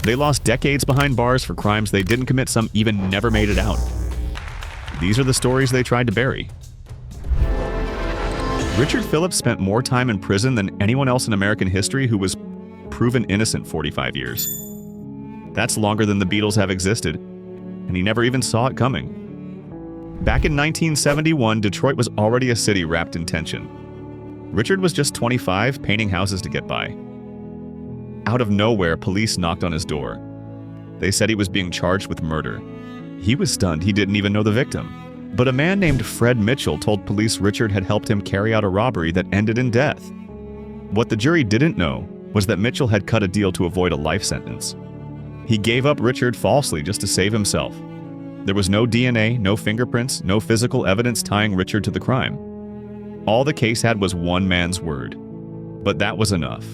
They lost decades behind bars for crimes they didn't commit, some even never made it out. These are the stories they tried to bury. Richard Phillips spent more time in prison than anyone else in American history who was proven innocent 45 years. That's longer than the Beatles have existed, and he never even saw it coming. Back in 1971, Detroit was already a city wrapped in tension. Richard was just 25, painting houses to get by. Out of nowhere, police knocked on his door. They said he was being charged with murder. He was stunned. He didn't even know the victim. But a man named Fred Mitchell told police Richard had helped him carry out a robbery that ended in death. What the jury didn't know was that Mitchell had cut a deal to avoid a life sentence. He gave up Richard falsely just to save himself. There was no DNA, no fingerprints, no physical evidence tying Richard to the crime. All the case had was one man's word. But that was enough.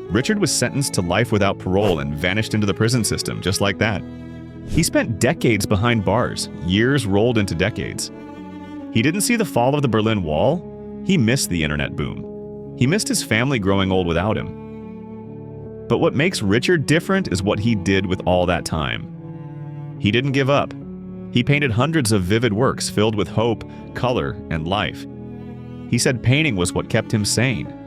Richard was sentenced to life without parole and vanished into the prison system just like that. He spent decades behind bars, years rolled into decades. He didn't see the fall of the Berlin Wall. He missed the internet boom. He missed his family growing old without him. But what makes Richard different is what he did with all that time. He didn't give up. He painted hundreds of vivid works filled with hope, color, and life. He said painting was what kept him sane.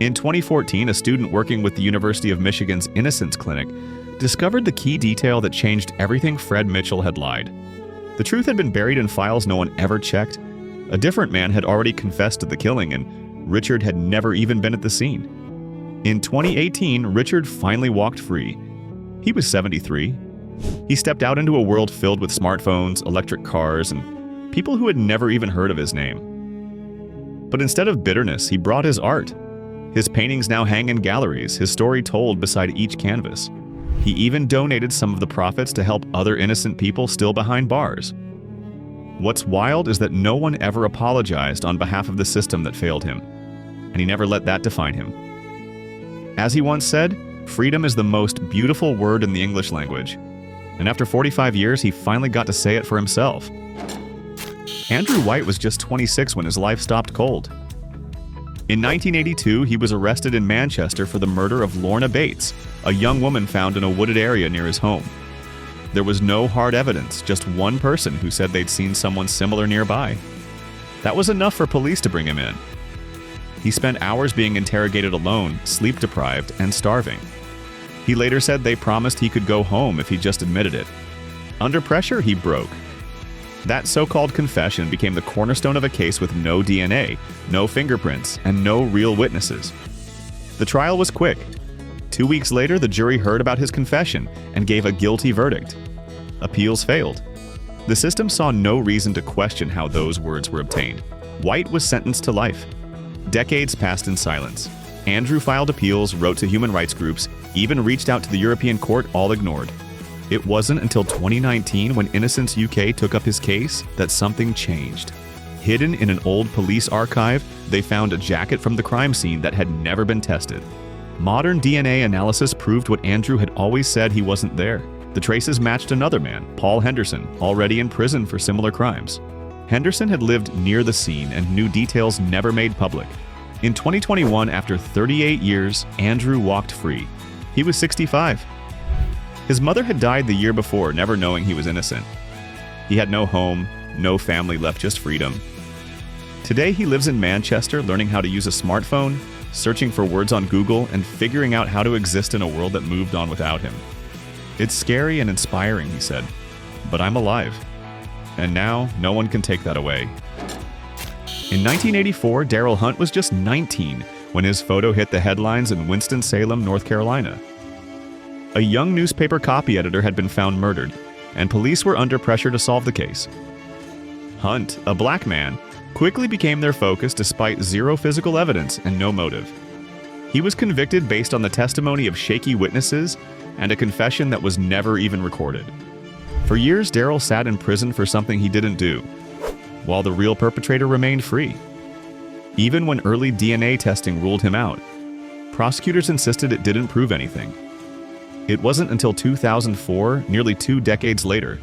In 2014, a student working with the University of Michigan's Innocence Clinic discovered the key detail that changed everything Fred Mitchell had lied. The truth had been buried in files no one ever checked. A different man had already confessed to the killing, and Richard had never even been at the scene. In 2018, Richard finally walked free. He was 73. He stepped out into a world filled with smartphones, electric cars, and people who had never even heard of his name. But instead of bitterness, he brought his art. His paintings now hang in galleries, his story told beside each canvas. He even donated some of the profits to help other innocent people still behind bars. What's wild is that no one ever apologized on behalf of the system that failed him, and he never let that define him. As he once said, freedom is the most beautiful word in the English language, and after 45 years, he finally got to say it for himself. Andrew White was just 26 when his life stopped cold. In 1982, he was arrested in Manchester for the murder of Lorna Bates, a young woman found in a wooded area near his home. There was no hard evidence, just one person who said they'd seen someone similar nearby. That was enough for police to bring him in. He spent hours being interrogated alone, sleep-deprived, and starving. He later said they promised he could go home if he just admitted it. Under pressure, he broke. That so-called confession became the cornerstone of a case with no DNA, no fingerprints, and no real witnesses. The trial was quick. 2 weeks later, the jury heard about his confession and gave a guilty verdict. Appeals failed. The system saw no reason to question how those words were obtained. White was sentenced to life. Decades passed in silence. Andrew filed appeals, wrote to human rights groups, even reached out to the European Court, all ignored. It wasn't until 2019, when Innocence UK took up his case, that something changed. Hidden in an old police archive, they found a jacket from the crime scene that had never been tested. Modern DNA analysis proved what Andrew had always said: he wasn't there. The traces matched another man, Paul Henderson, already in prison for similar crimes. Henderson had lived near the scene and knew details never made public. In 2021, after 38 years, Andrew walked free. He was 65. His mother had died the year before, never knowing he was innocent. He had no home, no family left, just freedom. Today he lives in Manchester, learning how to use a smartphone, searching for words on Google, and figuring out how to exist in a world that moved on without him. It's scary and inspiring, he said, but I'm alive. And now, no one can take that away. In 1984, Daryl Hunt was just 19 when his photo hit the headlines in Winston-Salem, North Carolina. A young newspaper copy editor had been found murdered, and police were under pressure to solve the case. Hunt, a black man, quickly became their focus despite zero physical evidence and no motive. He was convicted based on the testimony of shaky witnesses and a confession that was never even recorded. For years, Daryl sat in prison for something he didn't do, while the real perpetrator remained free. Even when early DNA testing ruled him out, prosecutors insisted it didn't prove anything. It wasn't until 2004, nearly 2 decades later,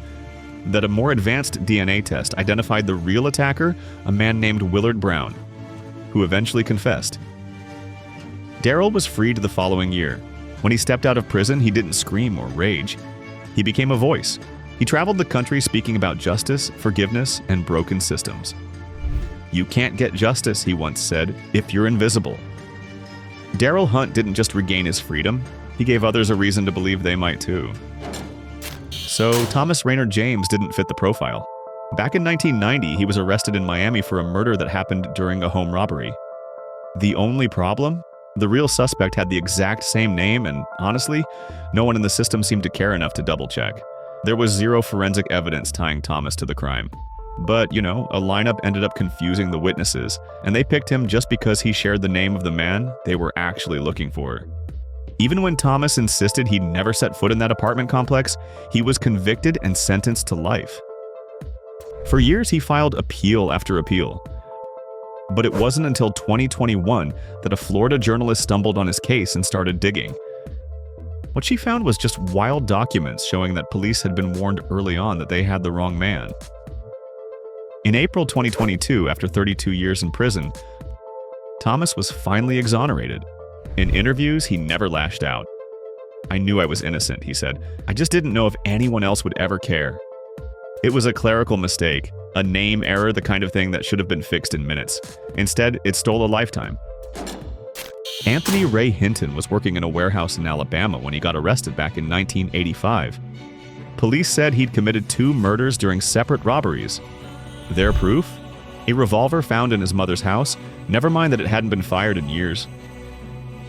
that a more advanced DNA test identified the real attacker, a man named Willard Brown, who eventually confessed. Daryl was freed the following year. When he stepped out of prison, he didn't scream or rage. He became a voice. He traveled the country speaking about justice, forgiveness, and broken systems. "You can't get justice," he once said, "if you're invisible." Daryl Hunt didn't just regain his freedom, he gave others a reason to believe they might too. So Thomas Rener James didn't fit the profile. Back in 1990, he was arrested in Miami for a murder that happened during a home robbery. The only problem? The real suspect had the exact same name, and honestly, no one in the system seemed to care enough to double-check. There was zero forensic evidence tying Thomas to the crime. But, a lineup ended up confusing the witnesses, and they picked him just because he shared the name of the man they were actually looking for. Even when Thomas insisted he'd never set foot in that apartment complex, he was convicted and sentenced to life. For years, he filed appeal after appeal. But it wasn't until 2021 that a Florida journalist stumbled on his case and started digging. What she found was just wild documents showing that police had been warned early on that they had the wrong man. In April 2022, after 32 years in prison, Thomas was finally exonerated. In interviews, he never lashed out. "I knew I was innocent," he said. "I just didn't know if anyone else would ever care." It was a clerical mistake, a name error, the kind of thing that should have been fixed in minutes. Instead, it stole a lifetime. Anthony Ray Hinton was working in a warehouse in Alabama when he got arrested back in 1985. Police said he'd committed 2 murders during separate robberies. Their proof? A revolver found in his mother's house, never mind that it hadn't been fired in years.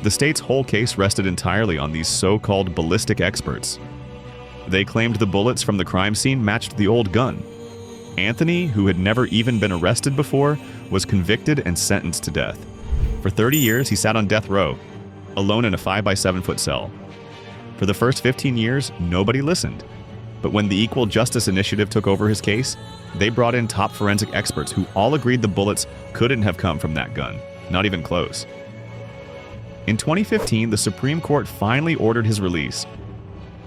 The state's whole case rested entirely on these so-called ballistic experts. They claimed the bullets from the crime scene matched the old gun. Anthony, who had never even been arrested before, was convicted and sentenced to death. For 30 years, he sat on death row, alone in a 5-by-7-foot cell. For the first 15 years, nobody listened. But when the Equal Justice Initiative took over his case, they brought in top forensic experts who all agreed the bullets couldn't have come from that gun, not even close. In 2015, the Supreme Court finally ordered his release.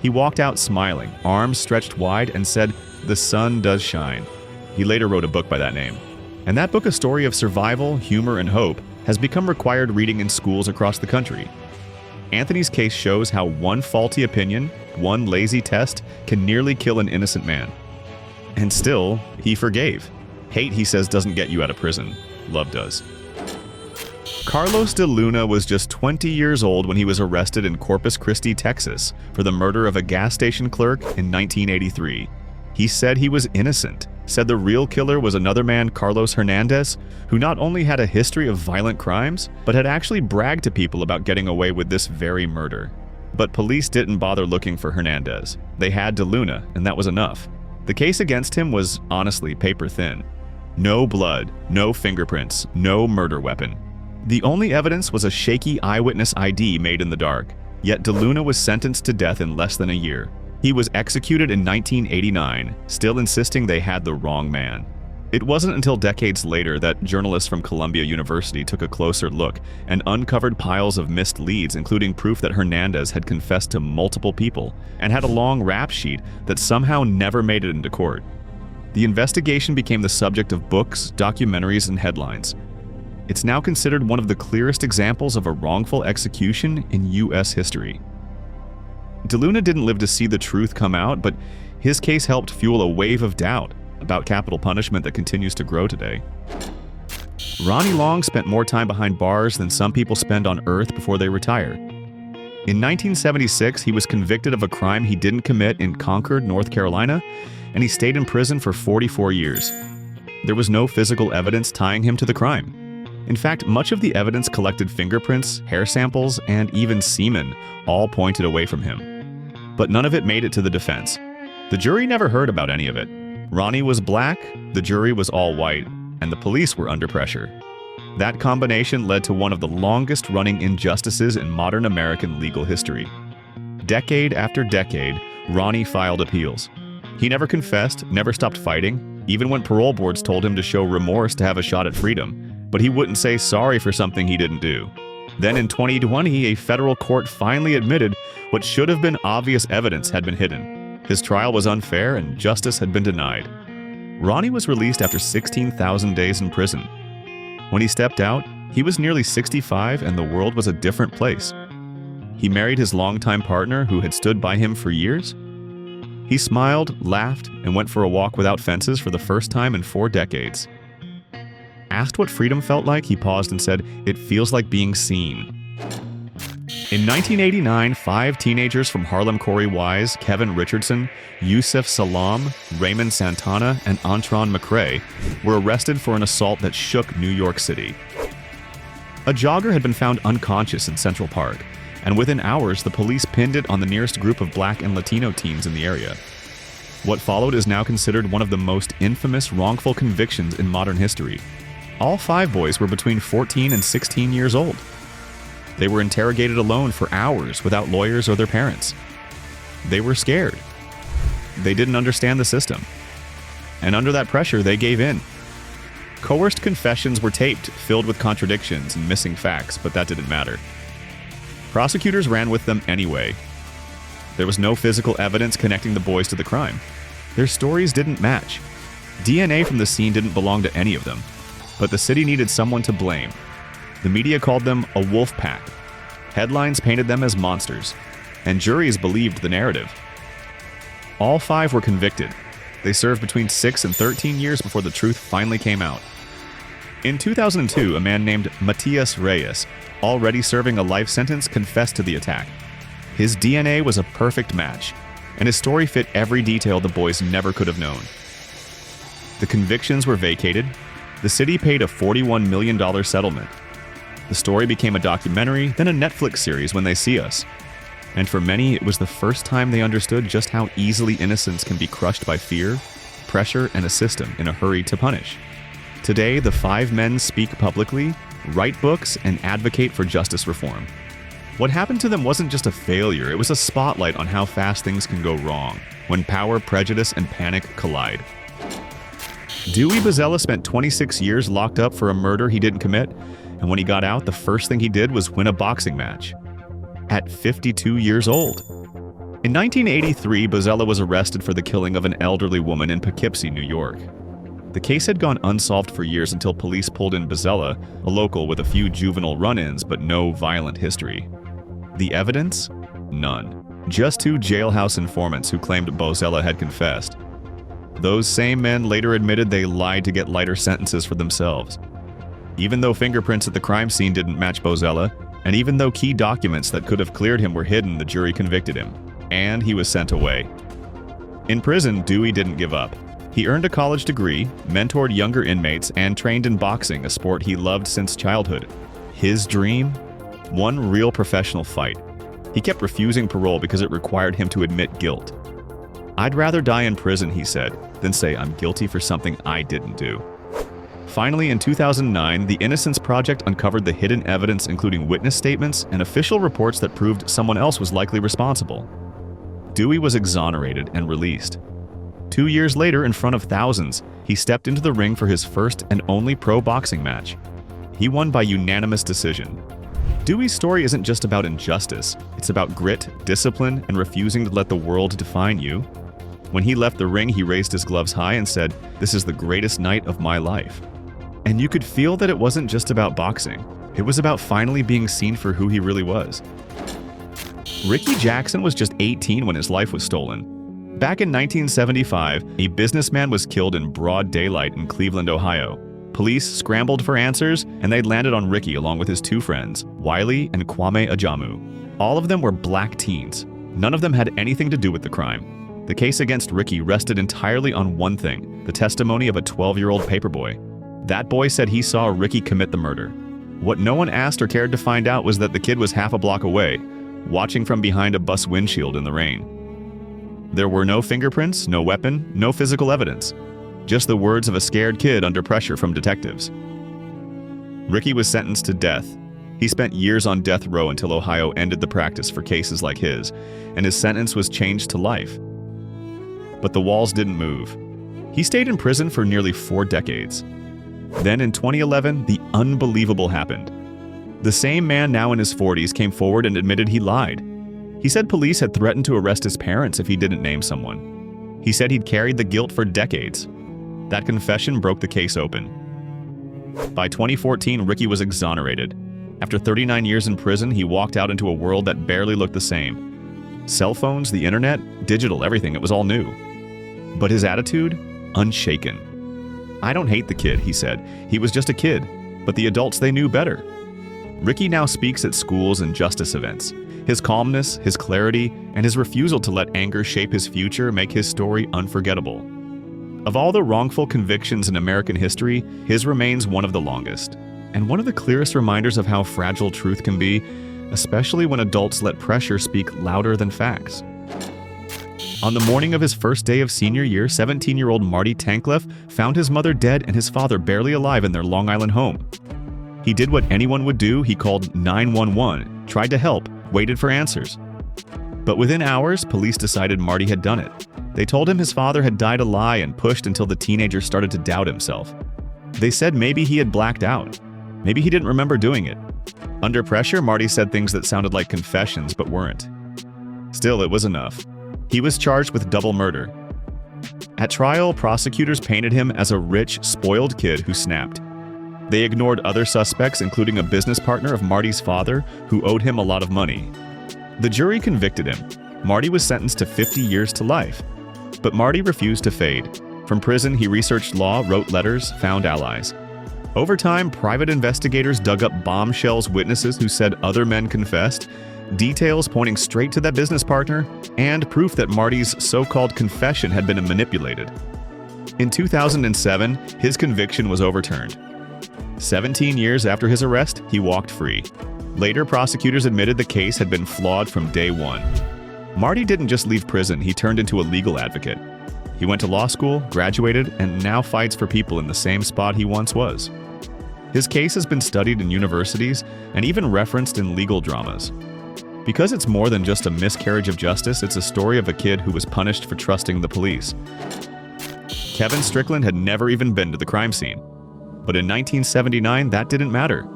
He walked out smiling, arms stretched wide, and said, "The sun does shine." He later wrote a book by that name. And that book, a story of survival, humor, and hope, has become required reading in schools across the country. Anthony's case shows how one faulty opinion, one lazy test, can nearly kill an innocent man. And still, he forgave. Hate, he says, doesn't get you out of prison. Love does. Carlos de Luna was just 20 years old when he was arrested in Corpus Christi, Texas, for the murder of a gas station clerk in 1983. He said he was innocent, said the real killer was another man, Carlos Hernandez, who not only had a history of violent crimes, but had actually bragged to people about getting away with this very murder. But police didn't bother looking for Hernandez. They had de Luna, and that was enough. The case against him was honestly paper thin. No blood, no fingerprints, no murder weapon. The only evidence was a shaky eyewitness ID made in the dark, yet de Luna was sentenced to death in less than a year. He was executed in 1989, still insisting they had the wrong man. It wasn't until decades later that journalists from Columbia University took a closer look and uncovered piles of missed leads, including proof that Hernandez had confessed to multiple people and had a long rap sheet that somehow never made it into court. The investigation became the subject of books, documentaries, and headlines. It's now considered one of the clearest examples of a wrongful execution in U.S. history. De Luna didn't live to see the truth come out, but his case helped fuel a wave of doubt about capital punishment that continues to grow today. Ronnie Long spent more time behind bars than some people spend on Earth before they retire. In 1976, he was convicted of a crime he didn't commit in Concord, North Carolina, and he stayed in prison for 44 years. There was no physical evidence tying him to the crime. In fact, much of the evidence collected fingerprints, hair samples, and even semen all pointed away from him. But none of it made it to the defense. The jury never heard about any of it. Ronnie was black, the jury was all white, and the police were under pressure. That combination led to one of the longest-running injustices in modern American legal history. Decade after decade, Ronnie filed appeals. He never confessed, never stopped fighting, even when parole boards told him to show remorse to have a shot at freedom. But he wouldn't say sorry for something he didn't do. Then in 2020, a federal court finally admitted what should have been obvious evidence had been hidden. His trial was unfair and justice had been denied. Ronnie was released after 16,000 days in prison. When he stepped out, he was nearly 65 and the world was a different place. He married his longtime partner who had stood by him for years? He smiled, laughed, and went for a walk without fences for the first time in 4 decades. Asked what freedom felt like, he paused and said, "It feels like being seen." In 1989, 5 teenagers from Harlem Corey Wise, Kevin Richardson, Yusef Salam, Raymond Santana, and Antron McCrae were arrested for an assault that shook New York City. A jogger had been found unconscious in Central Park, and within hours the police pinned it on the nearest group of Black and Latino teens in the area. What followed is now considered one of the most infamous wrongful convictions in modern history. All 5 boys were between 14 and 16 years old. They were interrogated alone for hours without lawyers or their parents. They were scared. They didn't understand the system. And under that pressure, they gave in. Coerced confessions were taped, filled with contradictions and missing facts, but that didn't matter. Prosecutors ran with them anyway. There was no physical evidence connecting the boys to the crime. Their stories didn't match. DNA from the scene didn't belong to any of them. But the city needed someone to blame. The media called them a wolf pack. Headlines painted them as monsters. And juries believed the narrative. All 5 were convicted. They served between 6 and 13 years before the truth finally came out. In 2002, a man named Matias Reyes, already serving a life sentence, confessed to the attack. His DNA was a perfect match, and his story fit every detail the boys never could have known. The convictions were vacated. The city paid a $41 million settlement. The story became a documentary, then a Netflix series, When They See Us. And for many, it was the first time they understood just how easily innocence can be crushed by fear, pressure, and a system in a hurry to punish. Today, the 5 men speak publicly, write books, and advocate for justice reform. What happened to them wasn't just a failure, it was a spotlight on how fast things can go wrong when power, prejudice, and panic collide. Dwey Bazella spent 26 years locked up for a murder he didn't commit, and when he got out, the first thing he did was win a boxing match. At 52 years old. In 1983, Bazella was arrested for the killing of an elderly woman in Poughkeepsie, New York. The case had gone unsolved for years until police pulled in Bazella, a local with a few juvenile run-ins but no violent history. The evidence? None. Just 2 jailhouse informants who claimed Bazella had confessed. Those same men later admitted they lied to get lighter sentences for themselves. Even though fingerprints at the crime scene didn't match Bazella, and even though key documents that could have cleared him were hidden, the jury convicted him, and he was sent away. In prison, Dwey didn't give up. He earned a college degree, mentored younger inmates, and trained in boxing, a sport he loved since childhood. His dream? One real professional fight. He kept refusing parole because it required him to admit guilt. "I'd rather die in prison," he said, "than say I'm guilty for something I didn't do." Finally, in 2009, the Innocence Project uncovered the hidden evidence, including witness statements and official reports that proved someone else was likely responsible. Dwey was exonerated and released. 2 years later, in front of thousands, he stepped into the ring for his first and only pro boxing match. He won by unanimous decision. Dwey's story isn't just about injustice, it's about grit, discipline, and refusing to let the world define you. When he left the ring, he raised his gloves high and said, "This is the greatest night of my life." And you could feel that it wasn't just about boxing. It was about finally being seen for who he really was. Ricky Jackson was just 18 when his life was stolen. Back in 1975, a businessman was killed in broad daylight in Cleveland, Ohio. Police scrambled for answers, and they landed on Ricky along with his 2 friends, Wiley and Kwame Ajamu. All of them were black teens. None of them had anything to do with the crime. The case against Ricky rested entirely on one thing, the testimony of a 12-year-old paperboy. That boy said he saw Ricky commit the murder. What no one asked or cared to find out was that the kid was half a block away, watching from behind a bus windshield in the rain. There were no fingerprints, no weapon, no physical evidence. Just the words of a scared kid under pressure from detectives. Ricky was sentenced to death. He spent years on death row until Ohio ended the practice for cases like his, and his sentence was changed to life. But the walls didn't move. He stayed in prison for nearly 4 decades. Then in 2011, the unbelievable happened. The same man now in his 40s came forward and admitted he lied. He said police had threatened to arrest his parents if he didn't name someone. He said he'd carried the guilt for decades. That confession broke the case open. By 2014, Ricky was exonerated. After 39 years in prison, he walked out into a world that barely looked the same. Cell phones, the internet, digital, everything, it was all new. But his attitude? Unshaken. "I don't hate the kid," he said. "He was just a kid, but the adults, they knew better." Ricky now speaks at schools and justice events. His calmness, his clarity, and his refusal to let anger shape his future make his story unforgettable. Of all the wrongful convictions in American history, his remains one of the longest, and one of the clearest reminders of how fragile truth can be, especially when adults let pressure speak louder than facts. On the morning of his first day of senior year, 17-year-old Marty Tankliff found his mother dead and his father barely alive in their Long Island home. He did what anyone would do. He called 911, tried to help, waited for answers. But within hours, police decided Marty had done it. They told him his father had died a lie and pushed until the teenager started to doubt himself. They said maybe he had blacked out. Maybe he didn't remember doing it. Under pressure, Marty said things that sounded like confessions but weren't. Still, it was enough. He was charged with double murder. At trial, prosecutors painted him as a rich, spoiled kid who snapped. They ignored other suspects, including a business partner of Marty's father, who owed him a lot of money. The jury convicted him. Marty was sentenced to 50 years to life. But Marty refused to fade. From prison, he researched law, wrote letters, found allies. Over time, private investigators dug up bombshells witnesses who said other men confessed, details pointing straight to that business partner, and proof that Marty's so-called confession had been manipulated. In 2007, his conviction was overturned. 17 years after his arrest, he walked free. Later, prosecutors admitted the case had been flawed from day one. Marty didn't just leave prison, he turned into a legal advocate. He went to law school, graduated, and now fights for people in the same spot he once was. His case has been studied in universities and even referenced in legal dramas. Because it's more than just a miscarriage of justice, it's a story of a kid who was punished for trusting the police. Kevin Strickland had never even been to the crime scene. But in 1979, that didn't matter.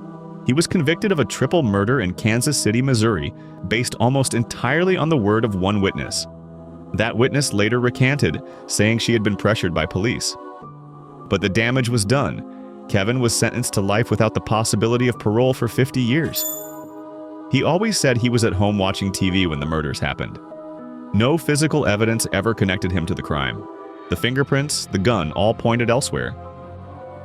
He was convicted of a triple murder in Kansas City, Missouri, based almost entirely on the word of one witness. That witness later recanted, saying she had been pressured by police. But the damage was done. Kevin was sentenced to life without the possibility of parole for 50 years. He always said he was at home watching TV when the murders happened. No physical evidence ever connected him to the crime. The fingerprints, the gun, all pointed elsewhere.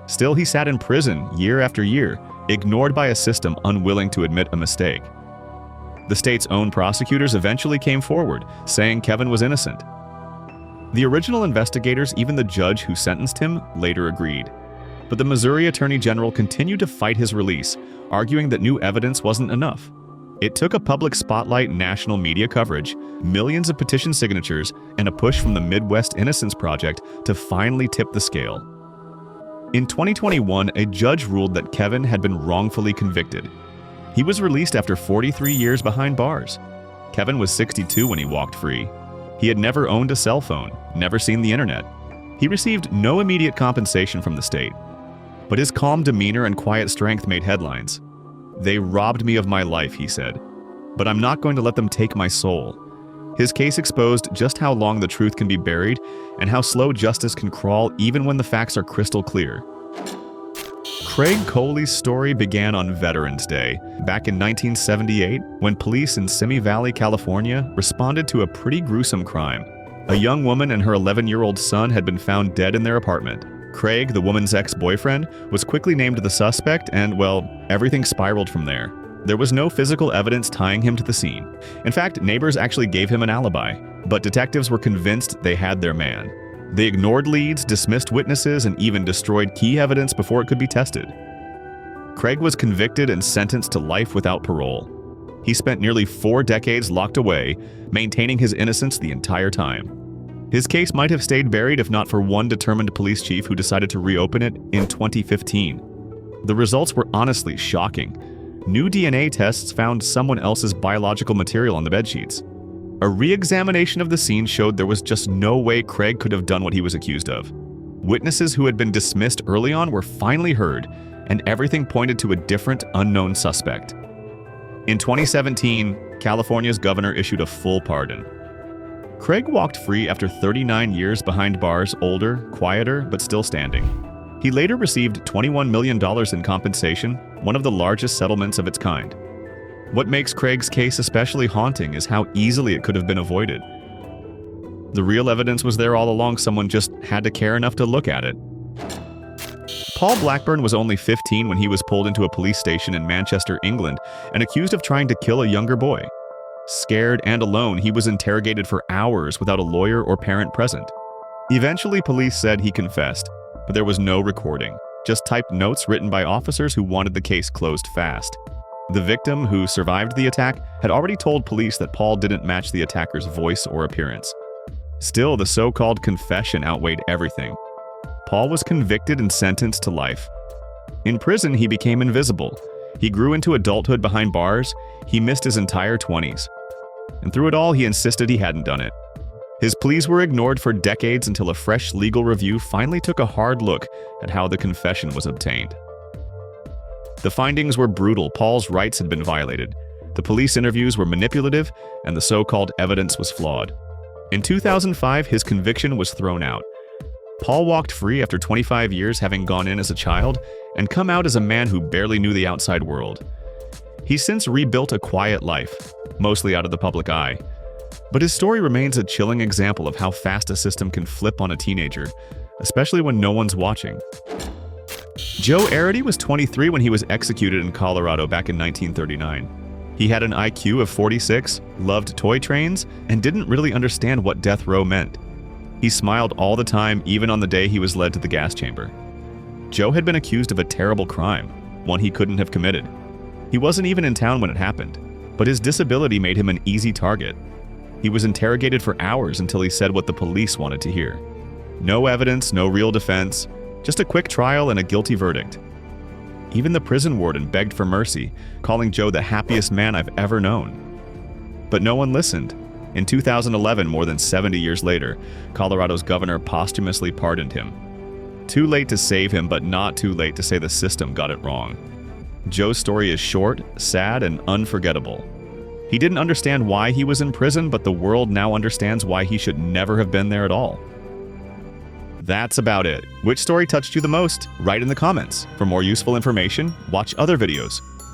Still, he sat in prison year after year, ignored by a system unwilling to admit a mistake. The state's own prosecutors eventually came forward, saying Kevin was innocent. The original investigators, even the judge who sentenced him, later agreed. But the Missouri Attorney General continued to fight his release, arguing that new evidence wasn't enough. It took a public spotlight, national media coverage, millions of petition signatures, and a push from the Midwest Innocence Project to finally tip the scale. In 2021, a judge ruled that Kevin had been wrongfully convicted. He was released after 43 years behind bars. Kevin was 62 when he walked free. He had never owned a cell phone, never seen the internet. He received no immediate compensation from the state. But his calm demeanor and quiet strength made headlines. "They robbed me of my life," he said, "but I'm not going to let them take my soul." His case exposed just how long the truth can be buried and how slow justice can crawl even when the facts are crystal clear. Craig Kohley's story began on Veterans Day, back in 1978, when police in Simi Valley, California, responded to a pretty gruesome crime. A young woman and her 11-year-old son had been found dead in their apartment. Craig, the woman's ex-boyfriend, was quickly named the suspect and, well, everything spiraled from there. There was no physical evidence tying him to the scene. In fact, neighbors actually gave him an alibi, but detectives were convinced they had their man. They ignored leads, dismissed witnesses, and even destroyed key evidence before it could be tested. Craig was convicted and sentenced to life without parole. He spent nearly 4 decades locked away, maintaining his innocence the entire time. His case might have stayed buried if not for one determined police chief who decided to reopen it in 2015. The results were honestly shocking. New DNA tests found someone else's biological material on the bedsheets. A re-examination of the scene showed there was just no way Craig could have done what he was accused of. Witnesses who had been dismissed early on were finally heard, and everything pointed to a different, unknown suspect. In 2017, California's governor issued a full pardon. Craig walked free after 39 years behind bars, older, quieter, but still standing. He later received $21 million in compensation, one of the largest settlements of its kind. What makes Craig's case especially haunting is how easily it could have been avoided. The real evidence was there all along, someone just had to care enough to look at it. Paul Blackburn was only 15 when he was pulled into a police station in Manchester, England, and accused of trying to kill a younger boy. Scared and alone, he was interrogated for hours without a lawyer or parent present. Eventually, police said he confessed, but there was no recording, just typed notes written by officers who wanted the case closed fast. The victim, who survived the attack, had already told police that Paul didn't match the attacker's voice or appearance. Still, the so-called confession outweighed everything. Paul was convicted and sentenced to life. In prison, he became invisible. He grew into adulthood behind bars. He missed his entire 20s. And through it all, he insisted he hadn't done it. His pleas were ignored for decades until a fresh legal review finally took a hard look at how the confession was obtained. The findings were brutal. Paul's rights had been violated. The police interviews were manipulative, and the so-called evidence was flawed. In 2005, his conviction was thrown out. Paul walked free after 25 years, having gone in as a child and come out as a man who barely knew the outside world. He's since rebuilt a quiet life, mostly out of the public eye. But his story remains a chilling example of how fast a system can flip on a teenager, especially when no one's watching. Joe Erid was 23 when he was executed in Colorado back in 1939. He had an IQ of 46, loved toy trains, and didn't really understand what death row meant. He smiled all the time, even on the day he was led to the gas chamber. Joe had been accused of a terrible crime, one he couldn't have committed. He wasn't even in town when it happened, but his disability made him an easy target. He was interrogated for hours until he said what the police wanted to hear. No evidence, no real defense, just a quick trial and a guilty verdict. Even the prison warden begged for mercy, calling Joe the happiest man I've ever known. But no one listened. In 2011, more than 70 years later, Colorado's governor posthumously pardoned him. Too late to save him, but not too late to say the system got it wrong. Joe's story is short, sad, and unforgettable. He didn't understand why he was in prison, but the world now understands why he should never have been there at all. That's about it. Which story touched you the most? Write in the comments. For more useful information, watch other videos.